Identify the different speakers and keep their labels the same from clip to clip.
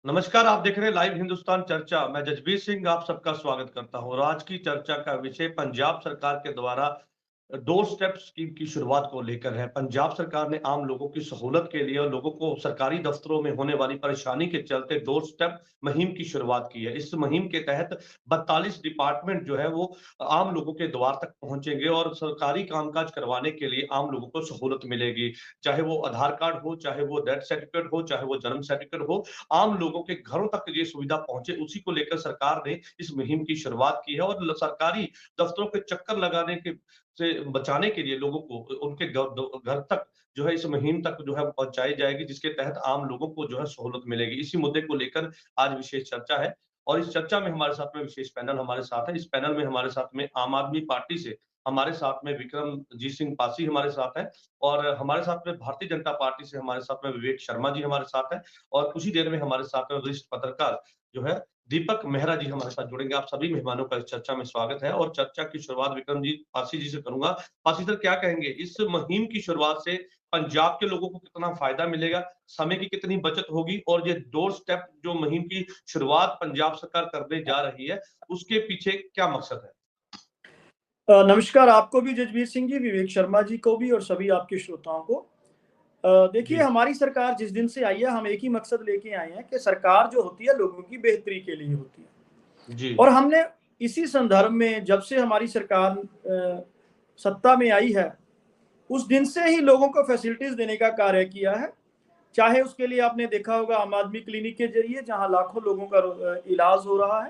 Speaker 1: नमस्कार, आप देख रहे हैं लाइव हिंदुस्तान चर्चा। मैं जसबीर सिंह आप सबका स्वागत करता हूं और आज की चर्चा का विषय पंजाब सरकार के द्वारा डोर स्टेप स्कीम की शुरुआत को लेकर है। पंजाब सरकार ने आम लोगों की सहूलत के लिए और लोगों को सरकारी दफ्तरों में होने वाली परेशानी के चलते डोर स्टेप मुहिम की शुरुआत की है। इस मुहिम के तहत 42 डिपार्टमेंट जो है वो आम लोगों के द्वार तक पहुंचेंगे और सरकारी कामकाज करवाने के लिए आम लोगों को सहूलत मिलेगी। चाहे वो आधार कार्ड हो, चाहे वो डेथ सर्टिफिकेट हो, चाहे वो जन्म सर्टिफिकेट हो, आम लोगों के घरों तक ये सुविधा पहुंचे, उसी को लेकर सरकार ने इस मुहिम की शुरुआत की है और सरकारी दफ्तरों के चक्कर लगाने के से बचाने के लिए लोगों को उनके घर तक जो है इस मुहिम तक जो है पहुंचाई जाएगी, जिसके तहत आम लोगों को जो है सहूलत मिलेगी। इसी मुद्दे को लेकर आज विशेष चर्चा है और इस चर्चा में हमारे साथ में विशेष पैनल हमारे साथ है। इस पैनल में हमारे साथ में आम आदमी पार्टी से हमारे साथ में विक्रमजीत सिंह पासी हमारे साथ है और हमारे साथ में भारतीय जनता पार्टी से हमारे साथ में विवेक शर्मा जी हमारे साथ है और कुछ ही देर में हमारे साथ में वरिष्ठ पत्रकार जो है दीपक मेहरा जी हमारे साथ जुड़ेंगे। आप सभी मेहमानों का इस चर्चा में स्वागत है और चर्चा की शुरुआत विक्रम जी पासी जी से करूंगा। पासी सर, क्या कहेंगे इस मुहिम की शुरुआत से पंजाब के लोगों को कितना फायदा मिलेगा, समय की कितनी बचत होगी और ये डोर स्टेप जो मुहिम की शुरुआत पंजाब सरकार करने जा रही है उसके पीछे क्या मकसद है?
Speaker 2: नमस्कार आपको भी जसबीर सिंह जी, विवेक शर्मा जी को भी और सभी आपके श्रोताओं को। देखिए,
Speaker 1: जी
Speaker 2: हमारी सरकार जिस दिन से आई है, हम एक ही मकसद लेके आए हैं कि सरकार जो होती है लोगों की बेहतरी के लिए होती है।
Speaker 1: जी
Speaker 2: और हमने इसी संदर्भ में जब से हमारी सरकार सत्ता में आई है, उस दिन से ही लोगों को फैसिलिटीज देने का कार्य किया है। चाहे उसके लिए आपने देखा होगा आम आदमी क्लिनिक के जरिए, जहां लाखों लोगों का इलाज हो रहा है,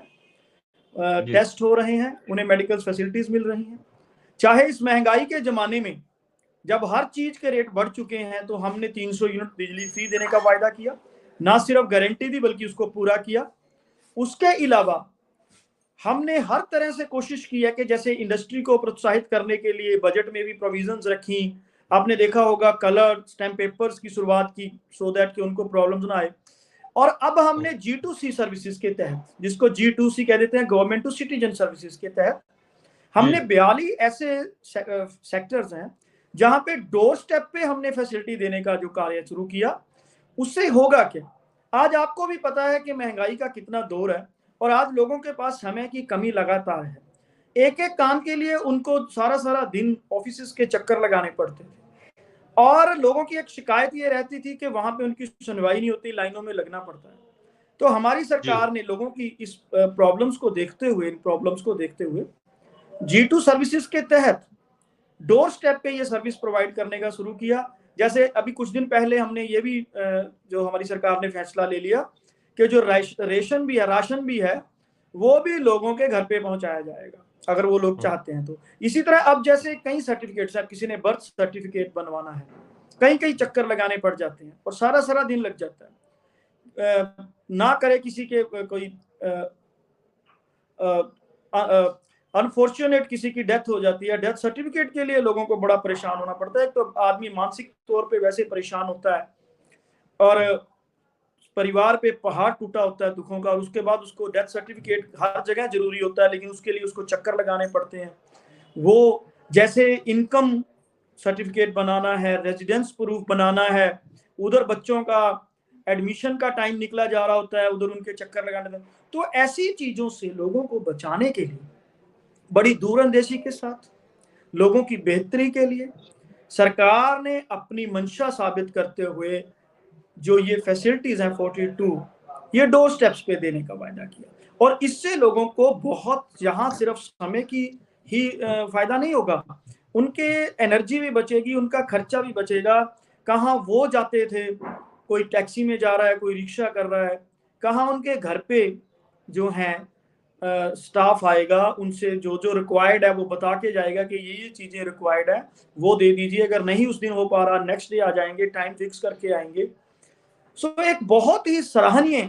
Speaker 1: जी
Speaker 2: टेस्ट हो रहे हैं, उन्हें मेडिकल फैसिलिटीज मिल रही हैं। चाहे इस महंगाई के जमाने में जब हर चीज के रेट बढ़ चुके हैं, तो हमने 300 यूनिट बिजली फ्री देने का वायदा किया, ना सिर्फ गारंटी दी बल्कि उसको पूरा किया। उसके अलावा हमने हर तरह से कोशिश की है कि जैसे इंडस्ट्री को प्रोत्साहित करने के लिए बजट में भी प्रोविजंस रखी। आपने देखा होगा कलर स्टैम्प पेपर्स की शुरुआत की, सो दैट कि उनको प्रॉब्लम्स ना आए। और अब हमने G2C सर्विसेज के तहत, जिसको G2C कह देते हैं, गवर्नमेंट टू सिटीजन सर्विसेज के तहत,
Speaker 1: जी
Speaker 2: हमने 42 ऐसे सेक्टर्स हैं जहां पे डोर स्टेप पे हमने फैसिलिटी देने का जो कार्य शुरू किया। उससे होगा क्या, आज आपको भी पता है कि महंगाई का कितना दौर है और आज लोगों के पास समय की कमी लगातार है। एक एक काम के लिए उनको सारा सारा दिन ऑफिस के चक्कर लगाने पड़ते थे और लोगों की एक शिकायत ये रहती थी कि वहां पे उनकी सुनवाई नहीं होती, लाइनों में लगना पड़ता है। तो हमारी
Speaker 1: जी
Speaker 2: सरकार ने लोगों की इस प्रॉब्लम्स को देखते हुए, इन प्रॉब्लम्स को देखते हुए G2 सर्विसेज के तहत डोर स्टेप पे ये सर्विस प्रोवाइड करने का शुरू किया। जैसे अभी कुछ दिन पहले हमने ये भी जो हमारी सरकार ने फैसला ले लिया कि जो रेशन भी है, राशन भी है, वो भी लोगों के घर पे पहुंचाया जाएगा अगर वो लोग चाहते हैं तो। इसी तरह अब जैसे कई सर्टिफिकेट्स हैं, किसी ने बर्थ सर्टिफिकेट बनवाना है, कई कई चक्कर लगाने पड़ जाते हैं और सारा सारा दिन लग जाता है। ना करे किसी के कोई अनफॉर्चुनेट किसी की डेथ हो जाती है, डेथ सर्टिफिकेट के लिए लोगों को बड़ा परेशान होना पड़ता है। तो आदमी मानसिक तौर पे वैसे परेशान होता है और परिवार पे पहाड़ टूटा होता है दुखों का, और उसके बाद उसको डेथ सर्टिफिकेट हर जगह जरूरी होता है, लेकिन उसके लिए उसको चक्कर लगाने पड़ते हैं। वो जैसे इनकम सर्टिफिकेट बनाना है, रेजिडेंस प्रूफ बनाना है, उधर बच्चों का एडमिशन का टाइम निकला जा रहा होता है, उधर उनके चक्कर लगाने। तो ऐसी चीजों से लोगों को बचाने के लिए, बड़ी दूरंदेशी के साथ लोगों की बेहतरी के लिए, सरकार ने अपनी मंशा साबित करते हुए जो ये फैसिलिटीज हैं 42, ये डोर स्टेप्स पे देने का वायदा किया। और इससे लोगों को बहुत, जहां सिर्फ समय की ही फायदा नहीं होगा, उनके एनर्जी भी बचेगी, उनका खर्चा भी बचेगा। कहाँ वो जाते थे, कोई टैक्सी में जा रहा है, कोई रिक्शा कर रहा है, कहाँ उनके घर पे जो है स्टाफ आएगा, उनसे जो जो रिक्वायर्ड है वो बता के जाएगा कि ये चीजें रिक्वायर्ड है, वो दे दीजिए। अगर नहीं उस दिन हो पा रहा, नेक्स्ट डे आ जाएंगे, टाइम फिक्स करके आएंगे। सो एक बहुत ही सराहनीय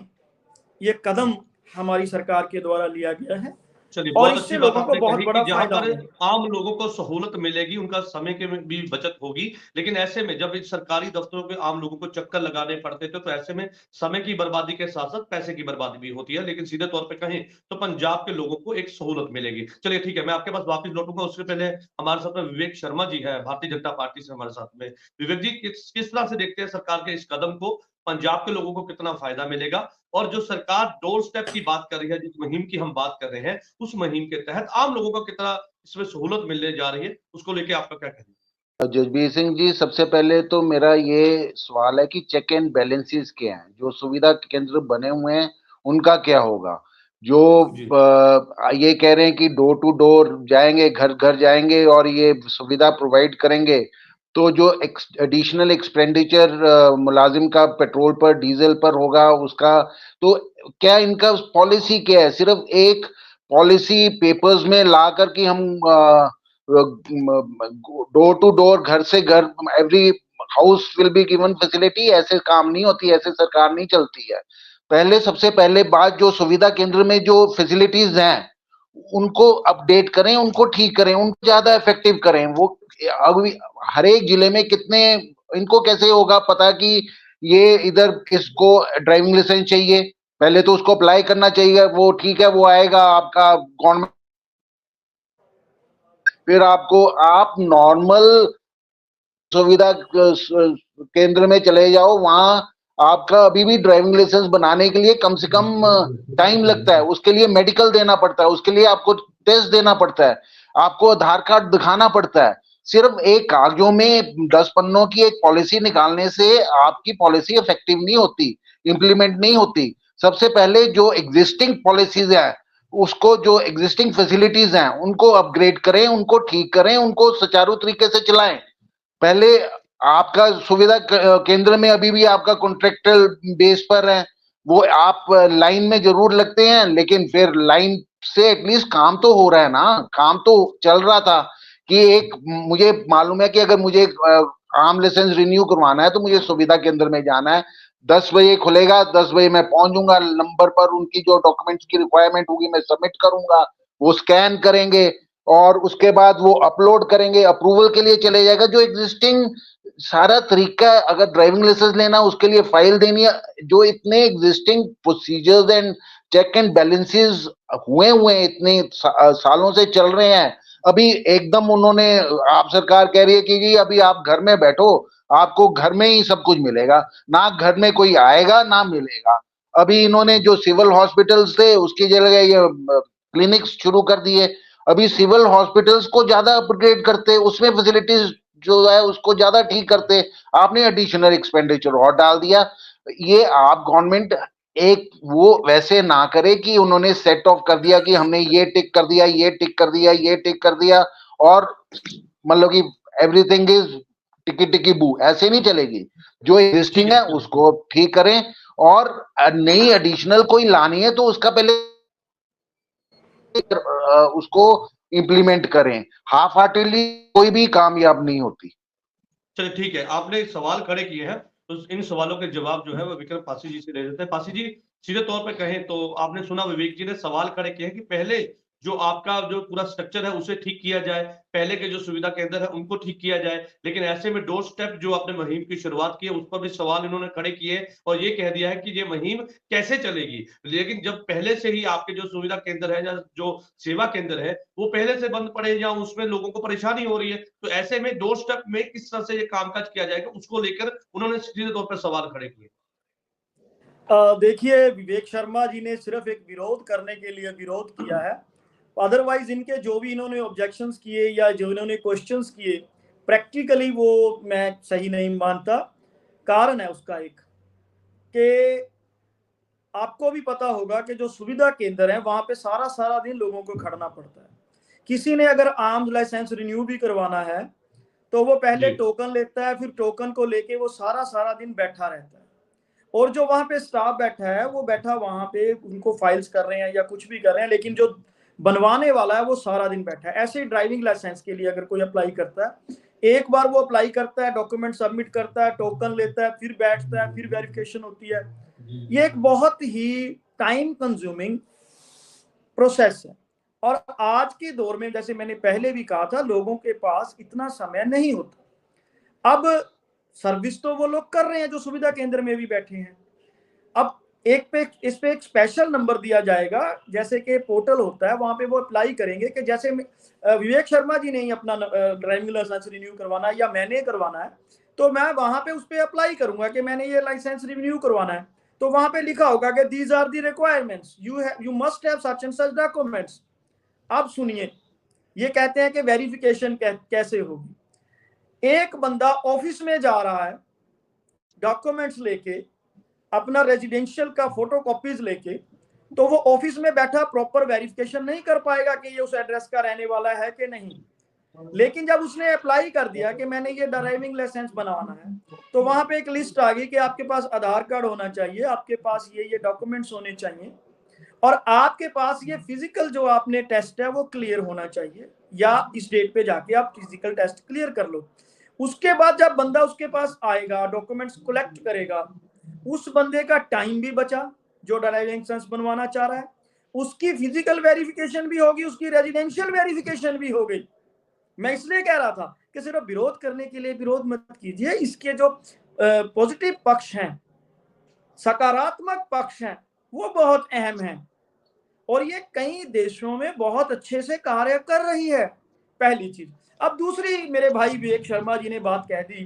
Speaker 2: ये कदम हमारी सरकार के द्वारा लिया गया है
Speaker 1: चलिए,
Speaker 2: और
Speaker 1: बहुत अच्छी
Speaker 2: इससे
Speaker 1: बात
Speaker 2: लोगों को
Speaker 1: आपने
Speaker 2: बहुत
Speaker 1: कही कि
Speaker 2: बड़ा
Speaker 1: जहां
Speaker 2: फायदा
Speaker 1: पर
Speaker 2: होगा।
Speaker 1: आम लोगों को सहूलत मिलेगी, उनका समय के में भी बचत होगी। लेकिन ऐसे में जब इस सरकारी दफ्तरों के आम लोगों को चक्कर लगाने पड़ते थे, तो ऐसे में समय की बर्बादी के साथ साथ पैसे की बर्बादी भी होती है। लेकिन सीधे तौर पे कहें तो पंजाब के लोगों को एक सहूलत मिलेगी। चलिए ठीक है, मैं आपके पास वापस लौटूंगा। उससे पहले हमारे साथ में विवेक शर्मा जी है, भारतीय जनता पार्टी से हमारे साथ में। विवेक जी, किस किस तरह से देखते हैं सरकार के इस कदम को पंजाब के लोगों को कितना फायदा मिलेगा, और जो सरकार डोर स्टेप की बात कर रही है, जिस मुहिम की हम बात कर रहे हैं, उस मुहिम के तहत आम लोगों को कितना इसमें सहूलत मिलने जा रही है, उसको लेके आपका क्या कहना है?
Speaker 3: जसबीर सिंह जी, सबसे पहले तो मेरा ये सवाल है कि चेक एंड बैलेंसेस क्या हैं? जो सुविधा केंद्र बने हुए हैं उनका क्या होगा? जो
Speaker 1: जी।
Speaker 3: ये कह रहे हैं कि डोर टू डोर जाएंगे, घर घर जाएंगे और ये सुविधा प्रोवाइड करेंगे, तो जो एडिशनल एक्सपेंडिचर मुलाजिम का पेट्रोल पर, डीजल पर होगा उसका, तो क्या इनका पॉलिसी क्या है? सिर्फ एक पॉलिसी पेपर्स में ला कर कि हम डोर टू डोर, घर से घर, every house will be given facility, ऐसे काम नहीं होती, ऐसे सरकार नहीं चलती है। पहले, सबसे पहले बात, जो सुविधा केंद्र में जो फैसिलिटीज हैं उनको अपडेट करें, उनको ठीक करें, उनको ज्यादा इफेक्टिव करें। वो अभी हर एक जिले में कितने, इनको कैसे होगा पता कि ये इधर किसको ड्राइविंग लाइसेंस चाहिए? पहले तो उसको अप्लाई करना चाहिए, वो ठीक है, वो आएगा आपका गवर्नमेंट, फिर आपको, आप नॉर्मल सुविधा केंद्र में चले जाओ, वहां आपका अभी भी ड्राइविंग लाइसेंस बनाने के लिए कम से कम टाइम लगता है, उसके लिए मेडिकल देना पड़ता है, उसके लिए आपको टेस्ट देना पड़ता है, आपको आधार कार्ड दिखाना पड़ता है। सिर्फ एक कागजों में 10 पन्नों की एक पॉलिसी निकालने से आपकी पॉलिसी इफेक्टिव नहीं होती, इंप्लीमेंट नहीं होती। सबसे पहले जो एग्जिस्टिंग पॉलिसीज है, उसको, जो एग्जिस्टिंग फैसिलिटीज हैं उनको अपग्रेड करें, उनको ठीक करें, उनको सुचारू तरीके से चलाएं। पहले आपका सुविधा केंद्र में अभी भी आपका कॉन्ट्रेक्चुअल बेस पर है, वो आप लाइन में जरूर लगते हैं, लेकिन फिर लाइन से एटलीस्ट काम तो हो रहा है ना, काम तो चल रहा था। कि एक, मुझे मालूम है कि अगर मुझे आम लाइसेंस रिन्यू करवाना है तो मुझे सुविधा केंद्र में जाना है, 10 बजे खुलेगा, 10 बजे मैं पहुंचूंगा, नंबर पर उनकी जो डॉक्यूमेंट्स की रिक्वायरमेंट होगी मैं सबमिट करूंगा, वो स्कैन करेंगे और उसके बाद वो अपलोड करेंगे, अप्रूवल के लिए चले जाएगा। जो एग्जिस्टिंग सारा तरीका है, अगर ड्राइविंग लाइसेंस लेना उसके लिए फाइल देनी है, जो इतने existing procedures and check and balances हुए हुए इतने सालों से चल रहे हैं, अभी एकदम उन्होंने, आप सरकार कह रही है कि जी अभी आप घर में बैठो, आपको घर में ही सब कुछ मिलेगा, ना घर में कोई आएगा ना मिलेगा। अभी इन्होंने जो सिविल हॉस्पिटल्स थे उसकी जगह ये क्लिनिक्स शुरू कर दिए। अभी सिविल हॉस्पिटल्स को ज्यादा अपग्रेड करते, उसमें फैसिलिटीज जो है उसको ज्यादा ठीक करते, आपने एडिशनल एक्सपेंडिचर और डाल दिया। ये आप गवर्नमेंट एक वो वैसे ना करे कि उन्होंने सेट ऑफ कर दिया कि हमने ये टिक कर दिया, ये टिक कर दिया, ये टिक कर दिया, और मतलब कि एवरीथिंग इज टिकी टिकी बू, ऐसे नहीं चलेगी। जो एग्जिस्टिंग है उसको ठीक करें, और नई एडिशनल कोई लानी है तो उसका पहले उसको इम्प्लीमेंट करें। हाफ हार्टेडली कोई भी कामयाब नहीं होती।
Speaker 1: चलिए ठीक है, आपने सवाल खड़े किए हैं, तो इन सवालों के जवाब जो है वो विक्रम पासी जी से ले लेते हैं। पासी जी, सीधे तौर पे कहें तो आपने सुना विवेक जी ने सवाल खड़े किए हैं कि पहले जो आपका जो पूरा स्ट्रक्चर है उसे ठीक किया जाए, पहले के जो सुविधा केंद्र है उनको ठीक किया जाए, लेकिन ऐसे में डोर स्टेप जो आपने मुहिम की शुरुआत की है उस पर भी सवाल इन्होंने खड़े किए और ये कह दिया है कि ये मुहिम कैसे चलेगी। लेकिन जब पहले से ही आपके जो सुविधा केंद्र है या जो सेवा केंद्र है वो पहले से बंद पड़े या उसमें लोगों को परेशानी हो रही है, तो ऐसे में डोर स्टेप में किस तरह से ये कामकाज किया जाएगा, उसको लेकर उन्होंने सीधे तौर पर सवाल खड़े किए।
Speaker 2: देखिए, विवेक शर्मा जी ने सिर्फ एक विरोध करने के लिए विरोध किया है, अदरवाइज इनके जो भी इन्होंने ऑब्जेक्शंस किए या जो इन्होंने क्वेश्चंस किए, प्रैक्टिकली वो मैं सही नहीं मानता। कारण है उसका एक, कि आपको भी पता होगा कि जो सुविधा केंद्र है वहां पे सारा सारा दिन लोगों को खड़ना पड़ता है। किसी ने अगर आर्म्स लाइसेंस रिन्यू भी करवाना है तो वो पहले टोकन लेता है, फिर टोकन को लेके वो सारा सारा दिन बैठा रहता है, और जो वहां पे स्टाफ बैठा है वो बैठा वहां पे उनको फाइल्स कर रहे हैं या कुछ भी कर रहे हैं, लेकिन जो बनवाने वाला है वो सारा दिन बैठा है। ऐसे ही ड्राइविंग लाइसेंस के लिए अगर कोई अप्लाई करता है, एक बार वो अप्लाई करता है, डॉक्यूमेंट सबमिट करता है, टोकन लेता है, फिर बैठता है, फिर वेरिफिकेशन होती है। ये एक बहुत ही टाइम कंज्यूमिंग प्रोसेस है, और आज के दौर में जैसे मैंने पहले भी कहा था, लोगों के पास इतना समय नहीं होता। अब सर्विस तो वो लोग कर रहे हैं जो सुविधा केंद्र में भी बैठे हैं। अब इस पे एक स्पेशल नंबर दिया जाएगा, जैसे कि पोर्टल होता है वहां पे वो अप्लाई करेंगे कि जैसे विवेक शर्मा जी ने ही अपना ड्राइविंग लाइसेंस रिन्यू करवाना है या मैंने करवाना है, तो मैं वहां पे उस पर अप्लाई करूंगा कि मैंने ये लाइसेंस रिन्यू करवाना है, तो वहां पे लिखा होगा कि these are the requirements, you must have such and such documents. अब सुनिए, ये कहते हैं कि वेरिफिकेशन कैसे होगी। एक बंदा ऑफिस में जा रहा है डॉक्यूमेंट्स लेके, अपना रेजिडेंशियल का फोटो कॉपीज लेके, तो वो ऑफिस में बैठा प्रॉपर वेरिफिकेशन नहीं कर पाएगा कि ये उस एड्रेस का रहने वाला है कि नहीं। लेकिन जब उसने अप्लाई कर दिया कि मैंने ये ड्राइविंग लाइसेंस बनवाना है, तो वहां पे एक लिस्ट आ गई कि आपके पास आधार कार्ड होना चाहिए, आपके पास ये डॉक्यूमेंट्स होने चाहिए, और आपके पास ये फिजिकल जो आपने टेस्ट है वो क्लियर होना चाहिए, या इस डेट पे जाके आप फिजिकल टेस्ट क्लियर कर लो। उसके बाद जब बंदा उसके पास आएगा, डॉक्यूमेंट्स कलेक्ट करेगा, उस बंदे का टाइम भी बचा जो ड्राइविंग लाइसेंस बनवाना चाह रहा है, उसकी फिजिकल वेरिफिकेशन भी होगी, उसकी रेजिडेंशियल वेरिफिकेशन भी हो गई। मैं इसलिए कह रहा था कि सिर्फ विरोध करने के लिए विरोध मत कीजिए, इसके जो पॉजिटिव पक्ष हैं, सकारात्मक पक्ष हैं, वो बहुत अहम हैं, और ये कई देशों में बहुत अच्छे से कार्य कर रही है, पहली चीज। अब दूसरी, मेरे भाई विवेक शर्मा जी ने बात कह दी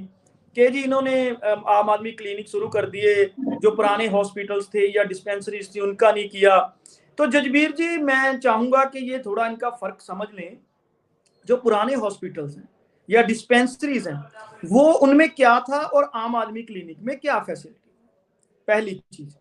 Speaker 2: कि जी इन्होंने आम आदमी क्लिनिक शुरू कर दिए, जो पुराने हॉस्पिटल्स थे या डिस्पेंसरीज थी उनका नहीं किया। तो जजबीर जी, मैं चाहूंगा कि ये थोड़ा इनका फर्क समझ लें। जो पुराने हॉस्पिटल्स हैं या डिस्पेंसरीज हैं, वो उनमें क्या था और आम आदमी क्लिनिक में क्या फैसिलिटी। पहली चीज,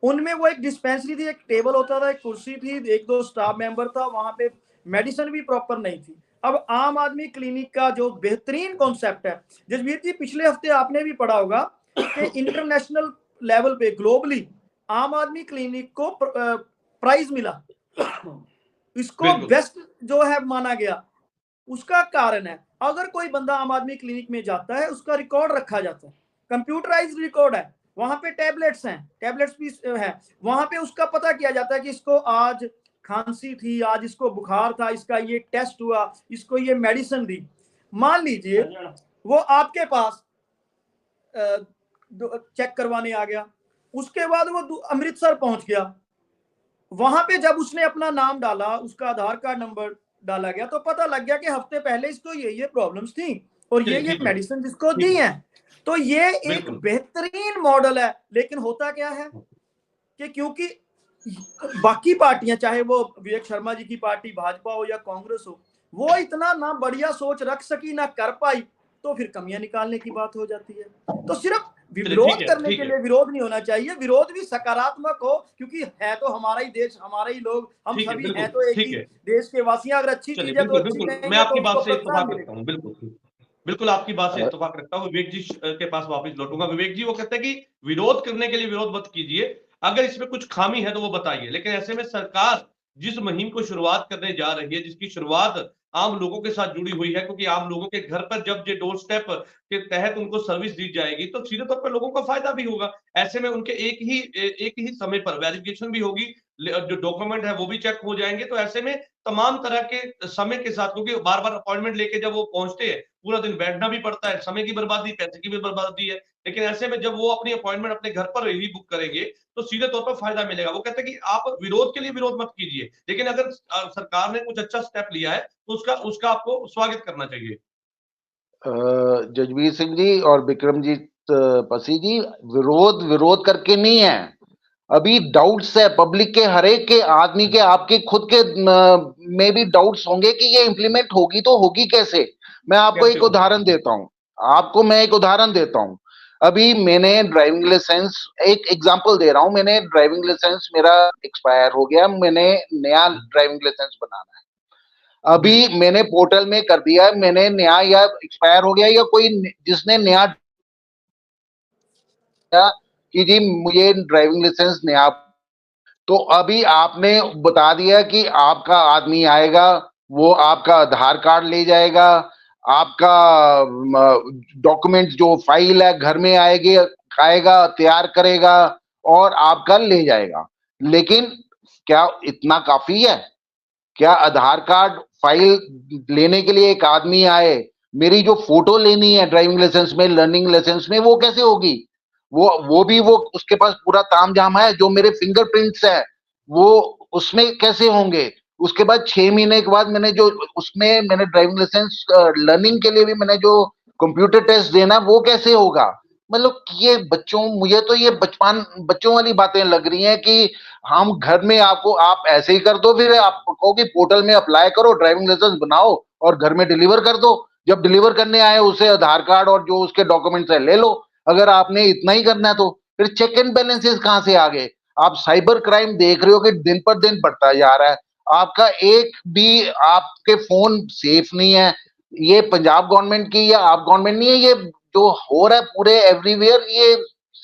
Speaker 2: उनमें वो एक डिस्पेंसरी थी, एक टेबल होता था, एक कुर्सी थी, एक दो स्टाफ मेंबर था, वहां पे मेडिसिन भी प्रॉपर नहीं थी। अब आम आदमी क्लिनिक का जो बेहतरीन कॉन्सेप्ट है, जसवीर जी पिछले हफ्ते आपने भी पढ़ा होगा कि इंटरनेशनल लेवल पे ग्लोबली आम आदमी क्लिनिक को प्राइज मिला, इसको बेस्ट जो है माना गया। उसका कारण है, अगर कोई बंदा आम आदमी क्लिनिक में जाता है, उसका रिकॉर्ड रखा जाता है, कंप्यूटराइज्ड रिकॉर्ड है, वहां पे टैबलेट्स हैं, टैबलेट्स भी है, वहां पे उसका पता किया जाता है कि इसको आज खांसी थी, आज इसको बुखार था, इसका ये टेस्ट हुआ, इसको ये मेडिसिन दी। मान लीजिए वो आपके पास चेक करवाने आ गया, उसके बाद वो अमृतसर पहुंच गया, वहां पे जब उसने अपना नाम डाला, उसका आधार कार्ड नंबर डाला गया, तो पता लग गया कि हफ्ते पहले इसको ये प्रॉब्लम्स थी और ये मेडिसिन इसको दी हैं। तो ये एक बेहतरीन मॉडल है। लेकिन होता क्या है कि क्योंकि बाकी पार्टियां, चाहे वो विवेक शर्मा जी की पार्टी भाजपा हो या कांग्रेस हो, वो इतना ना बढ़िया सोच रख सकी, ना कर पाई, तो फिर कमियां निकालने की बात हो जाती है। तो सिर्फ विरोध करने के लिए विरोध नहीं होना चाहिए, विरोध भी सकारात्मक हो, क्योंकि है तो हमारा ही देश, हमारे ही लोग, हम सभी हैं तो एक ही देश के वासी। अगर अच्छी चीज है तो अच्छी कहेंगे,
Speaker 1: मैं आपकी बात से इत्तेफाक रखता हूँ, बिल्कुल आपकी बात से इत्तेफाक रखता हूँ। विवेक जी के पास वापस लौटूंगा। विवेक जी वो कहते हैं कि विरोध करने के लिए विरोध मत कीजिए, अगर इसमें कुछ खामी है तो वो बताइए। लेकिन ऐसे में सरकार जिस मुहिम को शुरुआत करने जा रही है, जिसकी शुरुआत आम लोगों के साथ जुड़ी हुई है, क्योंकि आम लोगों के घर पर जब ये डोर स्टेप के तहत उनको सर्विस दी जाएगी तो सीधे तौर पर लोगों को फायदा भी होगा। ऐसे में उनके एक ही समय पर वेरिफिकेशन भी होगी, जो डॉक्यूमेंट है वो भी चेक हो जाएंगे। तो ऐसे में तमाम तरह के समय के साथ, क्योंकि बार बार अपॉइंटमेंट लेके जब वो पहुंचते हैं, पूरा दिन बैठना भी पड़ता है, समय की बर्बादी, पैसे की भी बर्बादी है। लेकिन ऐसे में जब वो अपनी अपॉइंटमेंट अपने घर पर ही बुक करेंगे तो सीधे तौर पर फायदा मिलेगा। वो कहते हैं कि आप विरोध के लिए विरोध मत कीजिए, लेकिन अगर सरकार ने कुछ अच्छा स्टेप लिया है तो उसका आपको स्वागत करना चाहिए।
Speaker 3: जजबीर सिंह जी और विक्रमजीत पसी जी, विरोध करके नहीं है, अभी डाउट्स है पब्लिक के, हर एक के आदमी के, आपके खुद के में भी डाउट्स होंगे कि ये इंप्लीमेंट होगी तो होगी कैसे। मैं आपको एक उदाहरण देता हूं, अभी मैंने ड्राइविंग लाइसेंस, एक एग्जांपल दे रहा हूं, मैंने ड्राइविंग लाइसेंस मेरा एक्सपायर हो गया, मैंने नया ड्राइविंग लाइसेंस बनाना है। अभी मैंने पोर्टल में कर दिया, मैंने नया या एक्सपायर हो गया, या कोई जिसने नया कि जी मुझे ड्राइविंग लाइसेंस नया, तो अभी आपने बता दिया कि आपका आदमी आएगा, वो आपका आधार कार्ड ले जाएगा, आपका डॉक्यूमेंट्स जो फाइल है घर में आएगा, तैयार करेगा और आपका ले जाएगा। लेकिन क्या इतना काफी है? क्या आधार कार्ड फाइल लेने के लिए एक आदमी आए, मेरी जो फोटो लेनी है ड्राइविंग लाइसेंस में, लर्निंग लाइसेंस में, वो कैसे होगी? वो उसके पास पूरा तामझाम है, जो मेरे फिंगरप्रिंट्स है वो उसमें कैसे होंगे? उसके बाद 6 महीने के बाद मैंने ड्राइविंग लाइसेंस लर्निंग के लिए भी मैंने जो कंप्यूटर टेस्ट देना, वो कैसे होगा? मतलब ये बच्चों, मुझे तो ये बच्चों वाली बातें लग रही हैं कि हम घर में आपको, आप ऐसे ही कर दो, फिर आप कहो कि पोर्टल में अप्लाई करो, ड्राइविंग लाइसेंस बनाओ और घर में डिलीवर कर दो। जब डिलीवर करने आए उसे आधार कार्ड और जो उसके डॉक्यूमेंट्स है ले लो। अगर आपने इतना ही करना है तो फिर चेक एंड बैलेंसेस कहां से आ गए? आप साइबर क्राइम देख रहे हो कि दिन पर दिन बढ़ता जा रहा है। आपका एक भी आपके फोन सेफ नहीं है। ये पंजाब गवर्नमेंट की या आप गवर्नमेंट नहीं है, ये जो हो रहा है पूरे एवरीवेयर, ये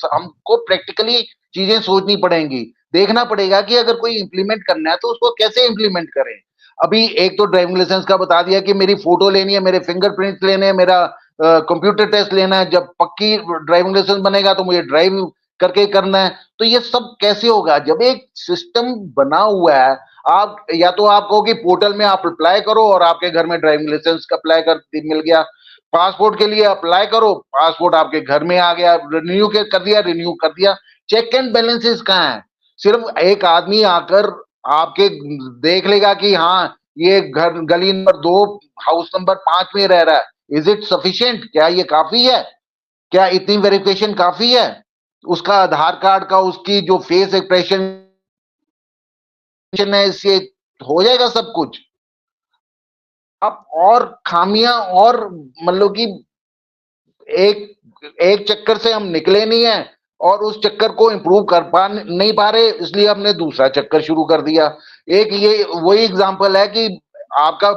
Speaker 3: हमको प्रैक्टिकली चीजें सोचनी पड़ेंगी। देखना पड़ेगा कि अगर कोई इंप्लीमेंट करना है तो उसको कैसे इंप्लीमेंट करें। अभी एक तो ड्राइविंग लाइसेंस का बता दिया कि मेरी फोटो लेनी है, मेरे फिंगरप्रिंट लेने हैं, मेरा कंप्यूटर टेस्ट लेना है। जब पक्की ड्राइविंग लाइसेंस बनेगा तो मुझे ड्राइव करके करना है। तो ये सब कैसे होगा जब एक सिस्टम बना हुआ है? आप या तो आप कहो कि पोर्टल में आप अप्लाई करो और आपके घर में ड्राइविंग लाइसेंस का अप्लाई कर मिल गया। पासपोर्ट के लिए अप्लाई करो, पासपोर्ट आपके घर में आ गया, रिन्यू कर दिया, रिन्यू कर दिया। चेक एंड बैलेंसेस कहाँ है? सिर्फ एक आदमी आकर आपके देख लेगा कि हाँ ये घर गली नंबर 2 हाउस नंबर 5 में रह रहा है। Is it sufficient? क्या ये काफी है? क्या इतनी वेरिफिकेशन काफी है? उसका आधार कार्ड का, उसकी जो फेस एक्सप्रेशन है, इससे हो जाएगा सब कुछ? अब और खामियां, और मतलब कि एक एक चक्कर से हम निकले नहीं है और उस चक्कर को इंप्रूव कर नहीं पा रहे, इसलिए हमने दूसरा चक्कर शुरू कर दिया। एक ये वही एग्जांपल है कि आपका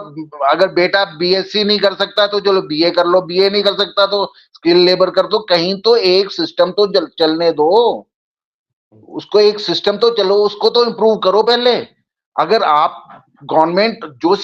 Speaker 3: अगर बेटा बीएससी नहीं कर सकता तो चलो बीए कर लो, बीए नहीं कर सकता तो स्किल लेबर कर दो। कहीं तो एक सिस्टम तो चलने दो उसको, एक सिस्टम तो चलो, उसको तो इम्प्रूव करो पहले। अगर आप गवर्नमेंट जो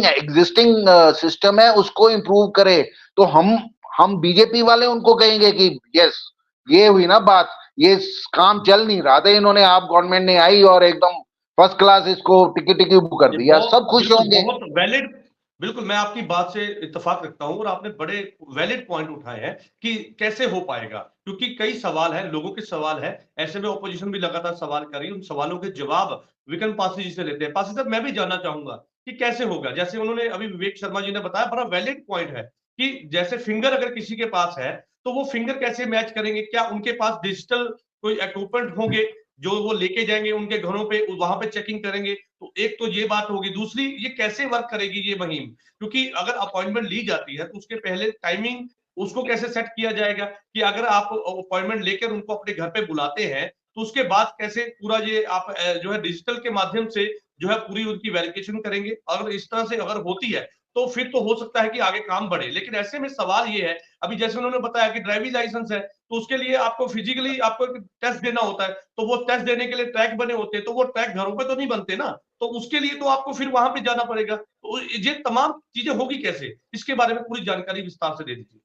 Speaker 3: एग्जिस्टिंग सिस्टम है उसको इम्प्रूव करे तो हम बीजेपी वाले उनको कहेंगे कि यस, ये हुई ना बात, ये काम चल नहीं रहा था, इन्होंने, आप गवर्नमेंट ने आई और एकदम फर्स्ट क्लास इसको टिकट बुक कर दिया, सब खुश होंगे।
Speaker 1: बहुत वैलिड, बिल्कुल मैं आपकी बात से इत्तेफाक रखता हूं और आपने बड़े वैलिड पॉइंट उठाए हैं कि कैसे हो पाएगा, क्योंकि कई सवाल हैं, लोगों के सवाल है, ऐसे में ऑपोजिशन भी लगातार सवाल कर रही है। उन सवालों के जवाब विक्रम पासी जी से लेते हैं। पासी साहब, मैं भी जानना चाहूंगा कि कैसे होगा, जैसे उन्होंने अभी विवेक शर्मा जी ने बताया, बड़ा वैलिड पॉइंट है कि जैसे फिंगर अगर किसी के पास है तो वो फिंगर कैसे मैच करेंगे? क्या उनके पास डिजिटल कोई इक्विपमेंट होंगे जो वो लेके जाएंगे उनके घरों पे, वहां पे चेकिंग करेंगे? तो एक तो ये बात होगी। दूसरी, ये कैसे वर्क करेगी ये मुहिम? क्योंकि अगर अपॉइंटमेंट ली जाती है तो उसके पहले टाइमिंग उसको कैसे सेट किया जाएगा कि अगर आप अपॉइंटमेंट लेकर उनको अपने घर पे बुलाते हैं तो उसके बाद कैसे पूरा ये आप जो है डिजिटल के माध्यम से जो है पूरी उनकी वेरिफिकेशन करेंगे? अगर इस तरह से अगर होती है तो फिर तो हो सकता है कि आगे काम बढ़े। लेकिन ऐसे में सवाल ये है, अभी जैसे उन्होंने बताया कि ड्राइविंग लाइसेंस है तो उसके लिए आपको फिजिकली आपको एक टेस्ट देना होता है, तो वो टेस्ट देने के लिए ट्रैक बने होते हैं, तो वो ट्रैक घरों पे तो नहीं बनते ना, तो उसके लिए तो आपको फिर वहां पे जाना पड़ेगा। तो ये तमाम चीजें होगी कैसे? इसके बारे में पूरी जानकारी विस्तार से दे दीजिए।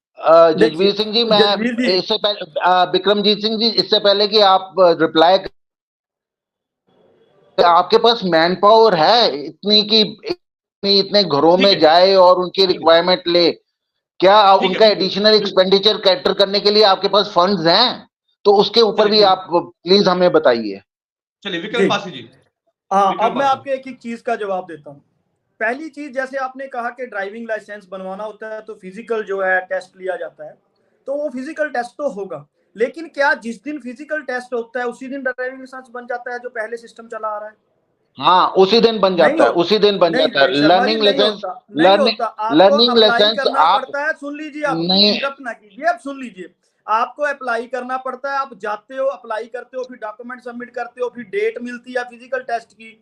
Speaker 3: जजवीर सिंह जी, मैं
Speaker 2: जजवीर जी,
Speaker 3: इससे पहले विक्रमजीत सिंह जी, इससे पहले कि आप रिप्लाई, आपके पास मैन पावर है इतनी कि इतने घरों में जाए और उनकी रिक्वायरमेंट ले? क्या उनका एडिशनल एक्सपेंडिचर कैटर करने के लिए आपके पास फंड्स हैं? तो उसके ऊपर भी आप प्लीज हमें बताइए।
Speaker 1: चलिए विक्रम पासी जी।
Speaker 2: हाँ, अब मैं आपको एक एक चीज का जवाब देता हूँ। पहली चीज, जैसे आपने कहा कि ड्राइविंग लाइसेंस बनवाना होता है तो फिजिकल जो है टेस्ट लिया जाता है, तो वो फिजिकल टेस्ट तो होगा, लेकिन क्या जिस दिन फिजिकल टेस्ट होता है उसी दिन ड्राइविंग लाइसेंस बन जाता है जो पहले सिस्टम चला आ रहा है?
Speaker 3: हाँ, उसी दिन बन जाता है, उसी दिन बन
Speaker 2: नहीं
Speaker 3: जाता है।
Speaker 2: भाई शर्मा जी,
Speaker 3: लर्निंग
Speaker 2: नहीं
Speaker 3: लाइसेंस,
Speaker 2: होता, नहीं होता। आपको
Speaker 3: लर्निंग
Speaker 2: अप्लाई
Speaker 3: लाइसेंस
Speaker 2: करना
Speaker 3: आप
Speaker 2: पड़ता है। सुन लीजिए, आप
Speaker 3: नहीं,
Speaker 2: इंटरप्ट ना कीजिए, आप सुन लीजिए। आपको अप्लाई करना पड़ता है, आप जाते हो, अप्लाई करते हो, फिर डॉक्यूमेंट सबमिट करते हो, फिर डेट मिलती है फिजिकल टेस्ट की,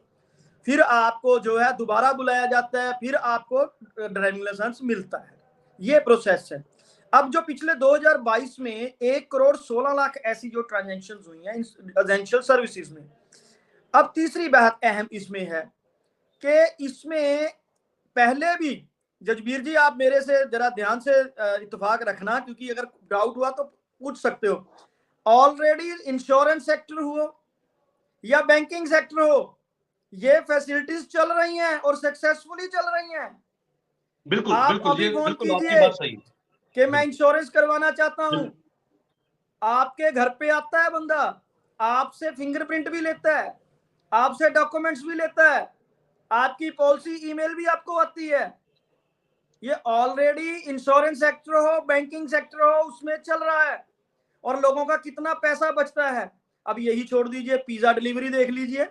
Speaker 2: फिर आपको जो है दोबारा बुलाया जाता है, फिर आपको ड्राइविंग लाइसेंस मिलता है। ये प्रोसेस है। अब जो पिछले 2022 में 1,16,00,000 ऐसी जो ट्रांजेक्शन हुई हैं एसेंशियल सर्विसेज में। अब तीसरी बात अहम इसमें है कि इसमें पहले भी, जजबीर जी आप मेरे से जरा ध्यान से इत्तेफाक रखना, क्योंकि अगर डाउट हुआ तो पूछ सकते हो। ऑलरेडी इंश्योरेंस सेक्टर हो या बैंकिंग सेक्टर हो, ये फैसिलिटीज चल रही हैं और सक्सेसफुली चल रही हैं।
Speaker 1: बिल्कुल
Speaker 2: आप
Speaker 1: बिल्कुल,
Speaker 2: अभी
Speaker 1: ये
Speaker 2: फोन
Speaker 1: बिल्कुल आपकी
Speaker 2: कीजिए
Speaker 1: बात सही है।
Speaker 2: कि मैं इंश्योरेंस करवाना चाहता हूं, आपके घर पे आता है बंदा, आपसे फिंगरप्रिंट भी लेता है, आपसे डॉक्यूमेंट्स भी लेता है, आपकी पॉलिसी ईमेल भी आपको आती है, ये ऑलरेडी इंश्योरेंस सेक्टर हो, बैंकिंग सेक्टर हो, उसमें चल रहा है और लोगों का कितना पैसा बचता है। अब यही छोड़ दीजिए, पिज्जा डिलीवरी देख लीजिए।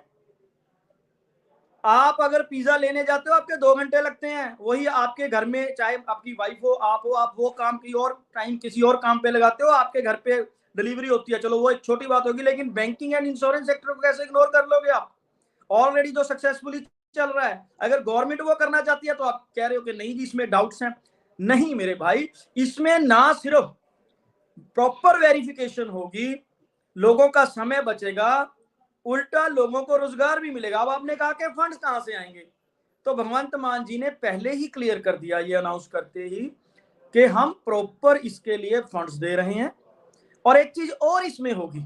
Speaker 2: आप अगर पिज्जा लेने जाते हो आपके 2 घंटे लगते हैं, वही आपके घर में चाहे आपकी वाइफ हो, आप वो काम की और टाइम किसी और काम पे लगाते हो, आपके घर पे डिलीवरी होती है। चलो वो एक छोटी बात होगी, लेकिन बैंकिंग एंड इंश्योरेंस सेक्टर को कैसे इग्नोर कर लोगे आप? ऑलरेडी जो सक्सेसफुली चल रहा है, अगर गवर्नमेंट वो करना चाहती है तो आप कह रहे हो कि नहीं जी इसमें डाउट्स हैं। नहीं मेरे भाई, इसमें ना सिर्फ प्रॉपर वेरिफिकेशन होगी, लोगों का समय बचेगा, उल्टा लोगों को रोजगार भी मिलेगा। अब आपने कहा कि फंड्स कहां से आएंगे, तो भगवंत मान जी ने पहले ही क्लियर कर दिया, ये अनाउंस करते ही, कि हम प्रॉपर इसके लिए फंड्स दे रहे हैं। और एक चीज और इसमें होगी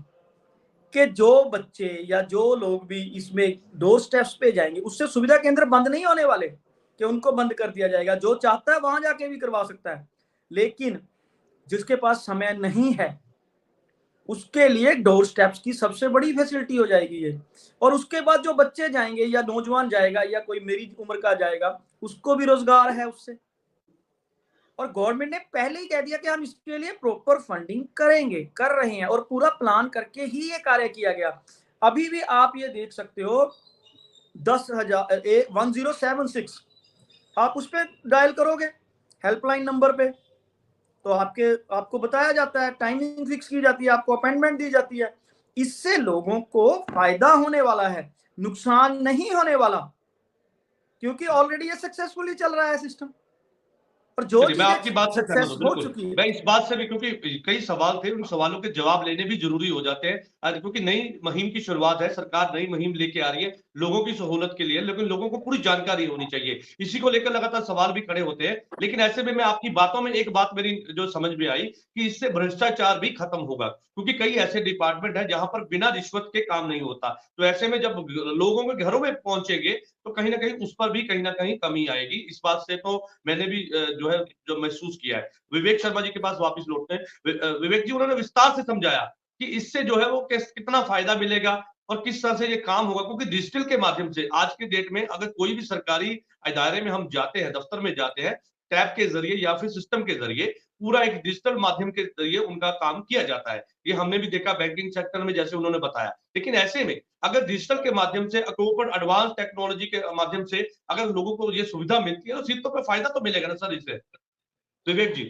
Speaker 2: कि जो बच्चे या जो लोग भी इसमें डोर स्टेप्स पे जाएंगे, उससे सुविधा केंद्र बंद नहीं होने वाले कि उनको बंद कर दिया जाएगा। जो चाहता है वहां जाके भी करवा सकता है, लेकिन जिसके पास समय नहीं है उसके लिए डोर स्टेप्स की सबसे बड़ी फैसिलिटी हो जाएगी ये। और उसके बाद जो बच्चे जाएंगे या नौजवान जाएगा या कोई मेरी उम्र का जाएगा, उसको भी रोजगार है उससे। और गवर्नमेंट ने पहले ही कह दिया कि हम इसके लिए प्रॉपर फंडिंग करेंगे, कर रहे हैं, और पूरा प्लान करके ही ये कार्य किया गया। अभी भी आप ये देख सकते हो 10,076 आप उस पर डायल करोगे हेल्पलाइन नंबर पे, तो आपको बताया जाता है, टाइमिंग फिक्स की जाती है, आपको अपॉइंटमेंट दी जाती है। इससे लोगों को फायदा होने वाला है, नुकसान नहीं होने वाला, क्योंकि ऑलरेडी ये सक्सेसफुली चल रहा है सिस्टम। और जो
Speaker 1: मैं आपकी बात से सहमत
Speaker 2: सक्सेस
Speaker 1: हूँ,
Speaker 2: हो
Speaker 1: बिल्कुल।
Speaker 2: चुकी है।
Speaker 1: मैं इस बात से भी, क्योंकि कई सवाल थे, उन सवालों के जवाब लेने भी जरूरी हो जाते हैं, क्योंकि नई मुहिम की शुरुआत है, सरकार नई मुहिम लेके आ रही है लोगों की सहूलत के लिए, लेकिन लोगों को पूरी जानकारी होनी चाहिए। इसी को लेकर लगातार सवाल भी खड़े होते हैं। लेकिन ऐसे में मैं आपकी बातों में एक बात मेरी जो समझ में आई कि इससे भ्रष्टाचार भी खत्म होगा, क्योंकि कई ऐसे डिपार्टमेंट है जहां पर बिना रिश्वत के काम नहीं होता। तो ऐसे में जब लोगों के घरों में पहुंचेंगे तो कहीं ना कहीं उस पर भी कहीं ना कहीं कमी आएगी। इस बात से तो मैंने भी जो है जो महसूस किया है। विवेक शर्मा जी के पास वापस लौटते हैं। विवेक जी, उन्होंने विस्तार से समझाया कि इससे जो है वो कितना फायदा मिलेगा और किस तरह से ये काम होगा, क्योंकि डिजिटल के माध्यम से आज के डेट में अगर कोई भी सरकारी इदारे में हम जाते हैं, दफ्तर में जाते हैं, टैब के जरिए या फिर सिस्टम के जरिए, पूरा एक डिजिटल माध्यम के जरिए उनका काम किया जाता है। ये हमने भी देखा बैंकिंग सेक्टर में, जैसे उन्होंने बताया। लेकिन ऐसे में अगर डिजिटल के माध्यम से, ऊपर एडवांस टेक्नोलॉजी के माध्यम से अगर लोगों को ये सुविधा मिलती है तो सीधे पे फायदा तो मिलेगा ना सर इससे। विवेक जी।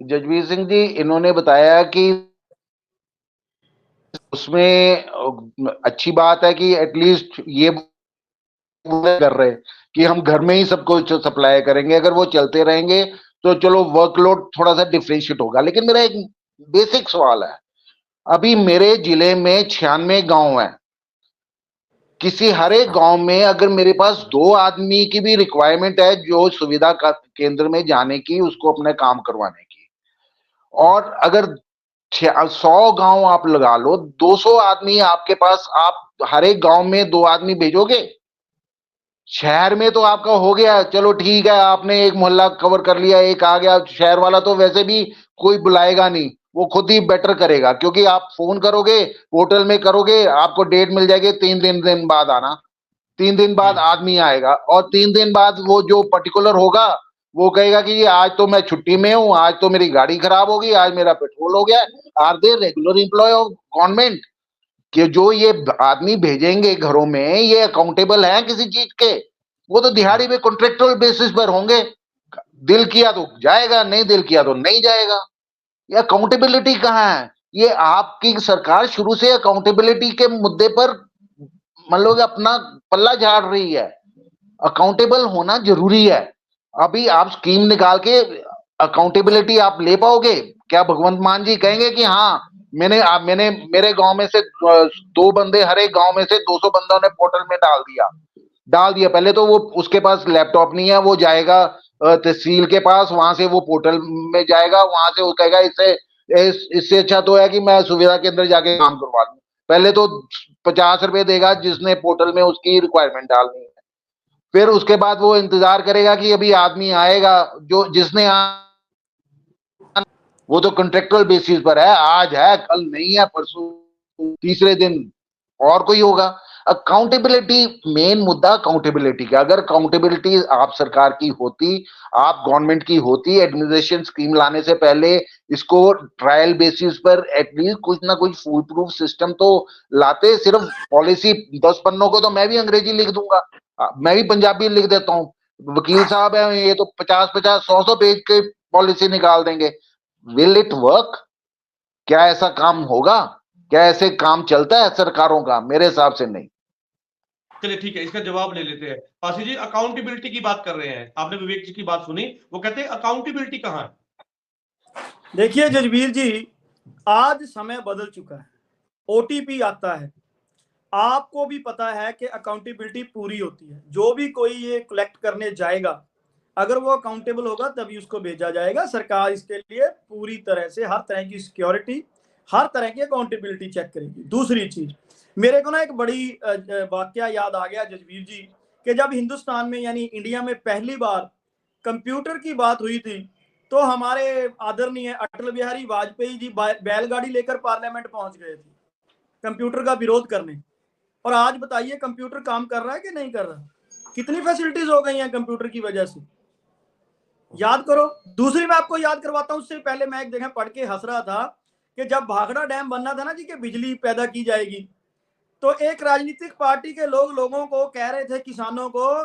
Speaker 3: जजवीर सिंह जी, इन्होंने बताया कि उसमें अच्छी बात है कि एटलीस्ट ये कर रहे हैं कि हम घर में ही सबको सप्लाई करेंगे। अगर वो चलते रहेंगे तो चलो वर्कलोड थोड़ा सा डिफरेंशिएट होगा। लेकिन मेरा एक बेसिक सवाल है, अभी मेरे जिले में 96 गांव है, किसी हर एक गांव में अगर मेरे पास 2 आदमी की भी रिक्वायरमेंट है जो सुविधा केंद्र में जाने की, उसको अपने काम करवाने की, और अगर 100 गांव आप लगा लो, 200 आदमी आपके पास, आप हर एक गांव में 2 आदमी भेजोगे। शहर में तो आपका हो गया, चलो ठीक है, आपने एक मोहल्ला कवर कर लिया, एक आ गया। शहर वाला तो वैसे भी कोई बुलाएगा नहीं, वो खुद ही बेटर करेगा, क्योंकि आप फोन करोगे, पोर्टल में करोगे, आपको डेट मिल जाएगी 3 दिन बाद आना। 3 दिन बाद आदमी आएगा, और 3 दिन बाद वो जो पर्टिकुलर होगा वो कहेगा कि आज तो मैं छुट्टी में हूं, आज तो मेरी गाड़ी खराब होगी, आज मेरा पेट्रोल हो गया। Are they regular employ of government? कि जो ये आदमी भेजेंगे घरों में, ये अकाउंटेबल है किसी चीज के? वो तो दिहाड़ी पे कॉन्ट्रेक्चुअल बेसिस पर होंगे। दिल किया तो जाएगा, नहीं दिल किया तो नहीं जाएगा। ये अकाउंटेबिलिटी कहाँ है? ये आपकी सरकार शुरू से अकाउंटेबिलिटी के मुद्दे पर मतलब अपना पल्ला झाड़ रही है। अकाउंटेबल होना जरूरी है। अभी आप स्कीम निकाल के अकाउंटेबिलिटी आप ले पाओगे क्या? भगवंत मान जी कहेंगे कि हाँ मैंने मेरे गांव में से 2 बंदे, हर एक गांव में से 200 बंदों ने पोर्टल में डाल दिया। पहले तो वो उसके पास लैपटॉप नहीं है, वो जाएगा तहसील के पास, वहां से वो पोर्टल में जाएगा, वहां से वो कहेगा इससे अच्छा तो है कि मैं सुविधा केंद्र जाके काम करवा लूं। पहले तो 50 रुपए देगा जिसने पोर्टल में उसकी रिक्वायरमेंट डालनी है, फिर उसके बाद वो इंतजार करेगा कि अभी आदमी आएगा, जो जिसने वो तो कॉन्ट्रेक्चुअल बेसिस पर है, आज है कल नहीं है, परसों तीसरे दिन और कोई होगा। अकाउंटेबिलिटी, मेन मुद्दा अकाउंटेबिलिटी का। अगर अकाउंटेबिलिटी आप सरकार की होती, आप गवर्नमेंट की होती, एडमिनिस्ट्रेशन स्कीम लाने से पहले इसको ट्रायल बेसिस पर एटलीस्ट कुछ ना कुछ फूल प्रूफ सिस्टम तो लाते। सिर्फ पॉलिसी 10 पन्नों को तो मैं भी अंग्रेजी लिख दूंगा, मैं भी पंजाबी लिख देता हूँ। वकील साहब है ये तो 50-50 100 पेज के पॉलिसी निकाल देंगे। Will it work? क्या ऐसा काम होगा? क्या ऐसे काम चलता है सरकारों का? मेरे हिसाब से नहीं।
Speaker 1: चलिए ठीक है, इसका जवाब ले लेते हैं। पासी जी, अकाउंटेबिलिटी की बात कर रहे हैं, आपने विवेक जी की बात सुनी, वो कहते हैं अकाउंटेबिलिटी कहाँ है?
Speaker 2: देखिए जजबीर जी, आज समय बदल चुका है, ओटीपी आता है, आपको भी पता है कि अकाउंटेबिलिटी पूरी होती है। जो भी कोई ये कलेक्ट करने जाएगा, अगर वो अकाउंटेबल होगा तभी उसको भेजा जाएगा। सरकार इसके लिए पूरी तरह से हर तरह की सिक्योरिटी, हर तरह की अकाउंटेबिलिटी चेक करेगी। दूसरी चीज, मेरे को ना एक बड़ी वाकया याद आ गया जजवीर जी, कि जब हिंदुस्तान में यानी इंडिया में पहली बार कंप्यूटर की बात हुई थी, तो हमारे आदरणीय अटल बिहारी वाजपेयी जी बैलगाड़ी लेकर पार्लियामेंट पहुंच गए थे कंप्यूटर का विरोध करने। और आज बताइए कंप्यूटर काम कर रहा है कि नहीं कर रहा? कितनी फैसिलिटीज हो गई हैं कंप्यूटर की वजह से, याद करो। दूसरी मैं आपको याद करवाता हूं, उससे पहले मैं एक जगह पढ़ के हंस रहा था कि जब भाखड़ा डैम बनना था ना जी, कि बिजली पैदा की जाएगी, तो एक राजनीतिक पार्टी के लोगों को कह रहे थे, किसानों को,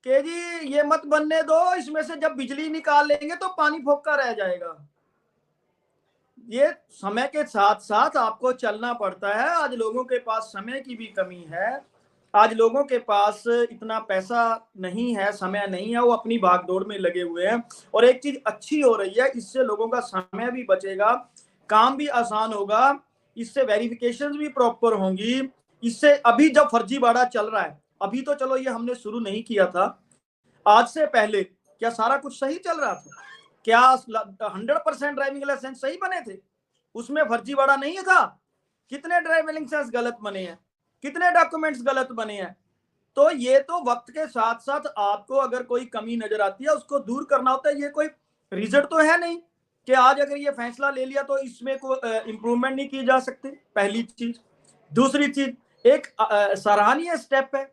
Speaker 2: कि जी ये मत बनने दो, इसमें से जब बिजली निकाल लेंगे तो पानी फोका रह जाएगा। ये समय के साथ साथ आपको चलना पड़ता है। आज लोगों के पास समय की भी कमी है, आज लोगों के पास इतना पैसा नहीं है, समय नहीं है, वो अपनी भागदौड़ में लगे हुए हैं। और एक चीज अच्छी हो रही है, इससे लोगों का समय भी बचेगा, काम भी आसान होगा, इससे वेरिफिकेशन भी प्रॉपर होंगी। इससे अभी जब फर्जीवाड़ा चल रहा है, अभी तो चलो ये हमने शुरू नहीं किया था, आज से पहले क्या सारा कुछ सही चल रहा था? क्या 100% ड्राइविंग लाइसेंस सही बने थे? उसमें फर्जीवाड़ा नहीं था? कितने ड्राइविंग लाइसेंस गलत बने हैं, कितने डॉक्यूमेंट्स गलत बने हैं? तो ये तो वक्त के साथ साथ आपको अगर कोई कमी नजर आती है उसको दूर करना होता है। ये कोई रिजल्ट तो है नहीं कि आज अगर ये फैसला ले लिया तो इसमें कोई इंप्रूवमेंट नहीं की जा सकती, पहली चीज। दूसरी चीज, एक सराहनीय स्टेप है,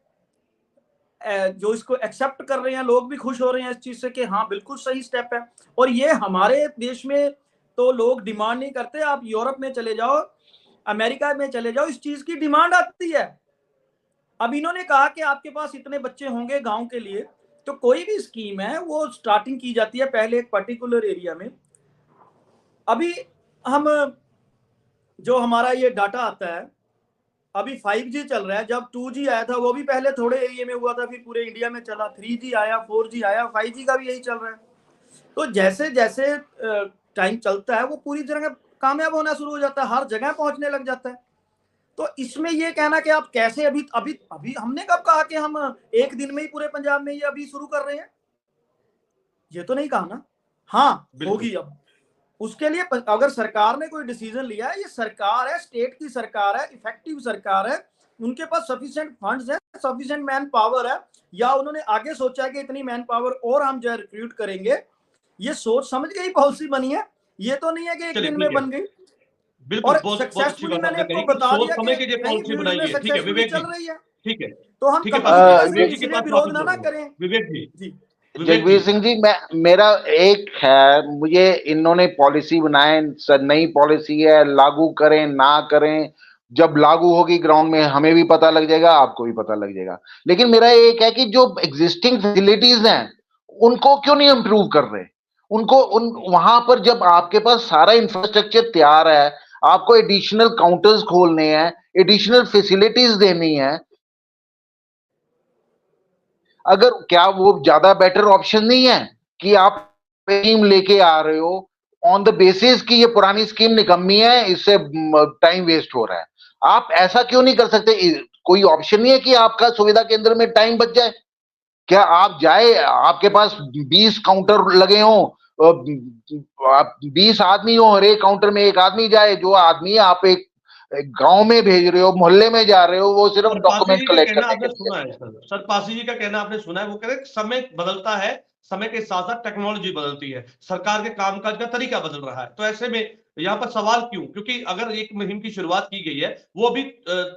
Speaker 2: जो इसको एक्सेप्ट कर रहे हैं लोग भी खुश हो रहे हैं इस चीज से कि हाँ बिल्कुल सही स्टेप है। और ये हमारे देश में तो लोग डिमांड नहीं करते, आप यूरोप में चले जाओ, अमेरिका में चले जाओ, इस चीज की डिमांड आती है। अब इन्होंने कहा कि आपके पास इतने बच्चे होंगे गांव के लिए, तो कोई भी स्कीम है वो स्टार्टिंग की जाती है पहले एक पर्टिकुलर एरिया में। अभी हम जो हमारा ये डाटा आता है, अभी 5G चल रहा है, जब 2G आया था वो भी पहले थोड़े एरिया में हुआ था, फिर पूरे इंडिया में चला, 3G आया, 4G आया, 5G का भी यही चल रहा है। तो जैसे जैसे टाइम चलता है वो पूरी तरह कामयाब होना शुरू हो जाता है, हर जगह पहुंचने लग जाता है। तो इसमें ये कहना कि आप कैसे अभी अभी अभी हमने कब कहा कि हम एक दिन में ही पूरे पंजाब में ये अभी शुरू कर रहे हैं? ये तो नहीं कहा ना। हाँ होगी अब, उसके लिए अगर सरकार ने कोई डिसीजन लिया है, ये सरकार है, स्टेट की सरकार है, इफेक्टिव सरकार है, उनके पास सफिशिएंट फंड्स है, सफिशिएंट मैन पावर है, या उन्होंने आगे सोचा है कि इतनी मैन पावर और हम जो है रिक्रूट करेंगे, ये सोच समझ के ही पॉलिसी बनी है। ये तो नहीं है कि एक दिन में बन गई।
Speaker 1: बिल्कुल,
Speaker 2: और सक्सेसफुली मैंने आपको बता दिया कि
Speaker 1: पॉलिसी बनाई है। ठीक है विवेक
Speaker 2: चल रही है,
Speaker 1: ठीक है,
Speaker 2: तो हम विरोध ना करें।
Speaker 1: विवेक जी,
Speaker 3: जगबीर सिंह जी, मेरा एक है, मुझे इन्होंने पॉलिसी बनाए, नई पॉलिसी है, लागू करें ना करें, जब लागू होगी ग्राउंड में हमें भी पता लग जाएगा, आपको भी पता लग जाएगा। लेकिन मेरा एक है कि जो एग्जिस्टिंग फैसिलिटीज हैं उनको क्यों नहीं इंप्रूव कर रहे? उनको वहां पर जब आपके पास सारा इंफ्रास्ट्रक्चर तैयार है, आपको एडिशनल काउंटर्स खोलने हैं, एडिशनल फैसिलिटीज देनी है, अगर क्या वो ज्यादा बेटर ऑप्शन नहीं है कि आप स्कीम लेके आ रहे हो ऑन द बेसिस कि ये पुरानी स्कीम निकम्मी है, इससे टाइम वेस्ट हो रहा है? आप ऐसा क्यों नहीं कर सकते? कोई ऑप्शन नहीं है कि आपका सुविधा केंद्र में टाइम बच जाए? क्या आप जाए, आपके पास 20 काउंटर लगे हों, 20 आदमी हो, हर एक काउंटर में एक आदमी जाए, जो आदमी आप एक गांव में भेज रहे हो, मोहल्ले में जा रहे हो, वो सिर्फ डॉक्यूमेंट कलेक्ट करने के लिए।
Speaker 1: सुना है सर, पासी जी का कहना आपने सुना है, वो कह रहे समय बदलता है, समय के साथ साथ टेक्नोलॉजी बदलती है, सरकार के कामकाज का तरीका बदल रहा है, तो ऐसे में यहाँ पर सवाल क्यों? क्योंकि अगर एक मुहिम की शुरुआत की गई है, वो अभी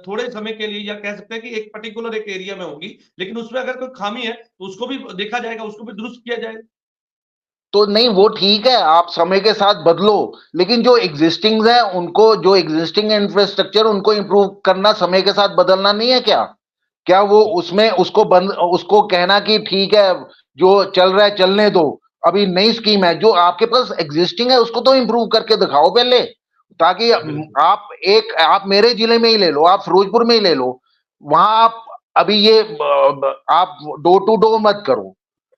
Speaker 1: थोड़े समय के लिए, या कह सकते हैं कि एक पर्टिकुलर एक एरिया में होगी, लेकिन उसमें अगर कोई खामी है तो उसको भी देखा जाएगा, उसको भी दुरुस्त किया जाएगा।
Speaker 3: तो नहीं, वो ठीक है, आप समय के साथ बदलो, लेकिन जो एग्जिस्टिंग है उनको, जो एग्जिस्टिंग इंफ्रास्ट्रक्चर उनको इंप्रूव करना समय के साथ बदलना नहीं है क्या? क्या वो उसमें उसको बंद, उसको कहना कि ठीक है जो चल रहा है चलने दो, अभी नई स्कीम है, जो आपके पास एग्जिस्टिंग है उसको तो इंप्रूव करके दिखाओ पहले, ताकि आप मेरे जिले में ही ले लो, आप फिरोजपुर में ही ले लो, वहां आप अभी ये आप डोर टू डोर मत करो,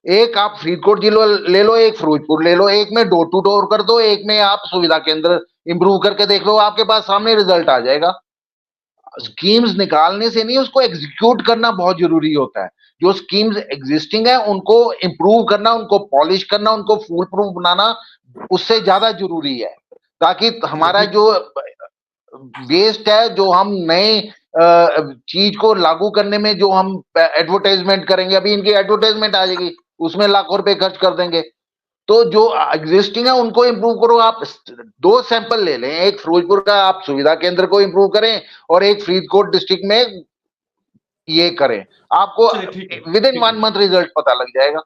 Speaker 3: एक आप फरीदकोट जिला ले लो, एक फिरोजपुर ले लो, एक में डोर टू डोर कर दो, एक में आप सुविधा केंद्र इंप्रूव करके देख लो, आपके पास सामने रिजल्ट आ जाएगा। स्कीम्स निकालने से नहीं, उसको एग्जीक्यूट करना बहुत जरूरी होता है। जो स्कीम्स एग्जिस्टिंग है उनको इंप्रूव करना, उनको पॉलिश करना, उनको फूल प्रूफ बनाना उससे ज्यादा जरूरी है, ताकि हमारा जो वेस्ट है, जो हम नए चीज को लागू करने में जो हम एडवर्टाइजमेंट करेंगे, अभी इनकी एडवर्टाइजमेंट आ जाएगी, उसमें लाखों रुपए खर्च कर देंगे, तो जो एग्जिस्टिंग है उनको इंप्रूव करो। आप 2 सैंपल ले लें, एक फिरोजपुर का आप सुविधा केंद्र को इंप्रूव करें और एक फरीदकोट डिस्ट्रिक्ट में ये करें, आपको विद इन 1 मंथ रिजल्ट पता लग जाएगा।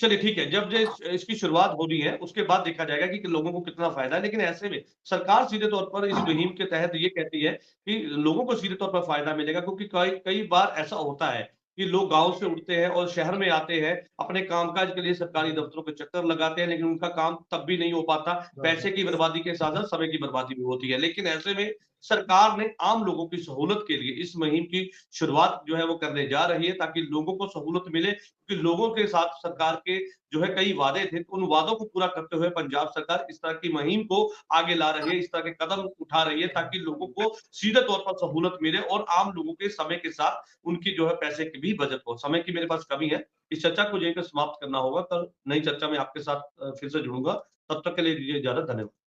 Speaker 1: चलिए ठीक है, जब इसकी शुरुआत हो रही है उसके बाद देखा जाएगा कि लोगों को कितना फायदा है। लेकिन ऐसे में सरकार सीधे तौर पर इस मुहिम के तहत ये कहती है कि लोगों को सीधे तौर पर फायदा मिलेगा, क्योंकि कई कई बार ऐसा होता है कि लोग गांव से उठते हैं और शहर में आते हैं, अपने कामकाज के लिए सरकारी दफ्तरों के चक्कर लगाते हैं, लेकिन उनका काम तब भी नहीं हो पाता, पैसे की बर्बादी के साथ साथ समय की बर्बादी भी होती है। लेकिन ऐसे में सरकार ने आम लोगों की सहूलत के लिए इस मुहिम की शुरुआत जो है वो करने जा रही है, ताकि लोगों को सहूलत मिले, क्योंकि लोगों के साथ सरकार के जो है कई वादे थे, तो उन वादों को पूरा करते हुए पंजाब सरकार इस तरह की मुहिम को आगे ला रही है, इस तरह के कदम उठा रही है, ताकि लोगों को सीधे तौर पर सहूलत मिले और आम लोगों के समय के साथ उनकी जो है पैसे की भी बचत हो। समय की मेरे पास कमी है, इस चर्चा को यहीं पे समाप्त करना होगा। कल नई चर्चा में आपके साथ फिर से जुड़ूंगा, तब तक के लिए दीजिए इजाजत। धन्यवाद।